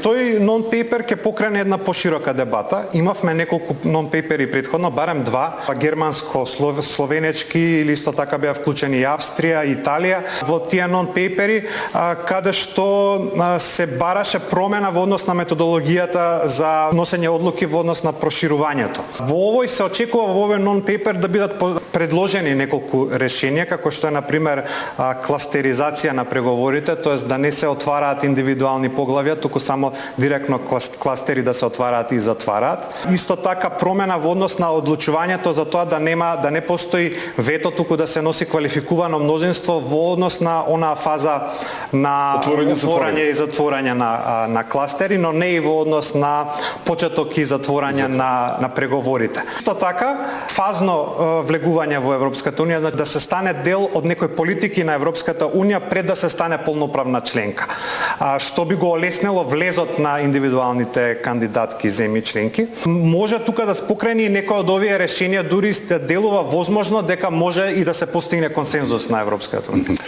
Тој нон-пейпер ќе покрене една поширока дебата. Имавме неколку нон-пейпери претходно, барем два, германско-словенечки или исто така беа вклучени и Австрија, Италија во тие нон-пейпери, каде што се бараше промена во однос на методологијата за носење одлуки во однос на проширувањето. Во овој се очекува во овој нон-пейпер да бидат предложени неколку решенија, како што е на пример кластеризација на преговорите, тоест да не се отвараат индивидуални поглавја, туку само директно кластери да се отвараат и затвараат. Исто така промена во однос на одлучувањето за тоа да не постои вето, туку да се носи квалификувано мнозинство во однос на онаа фаза на отворање и затворање на кластери, но не и во однос на почеток и затворање на преговорите. Исто така, фазно влегување во Европската унија, да се стане дел од некои политики на Европската унија пред да се стане полноправна членка, што би го олеснило влезот на индивидуалните кандидатки земји членки. Може тука да се покрени некои од овие решенија, дури делува возможно дека може и да се постигне консензус на Европската унија.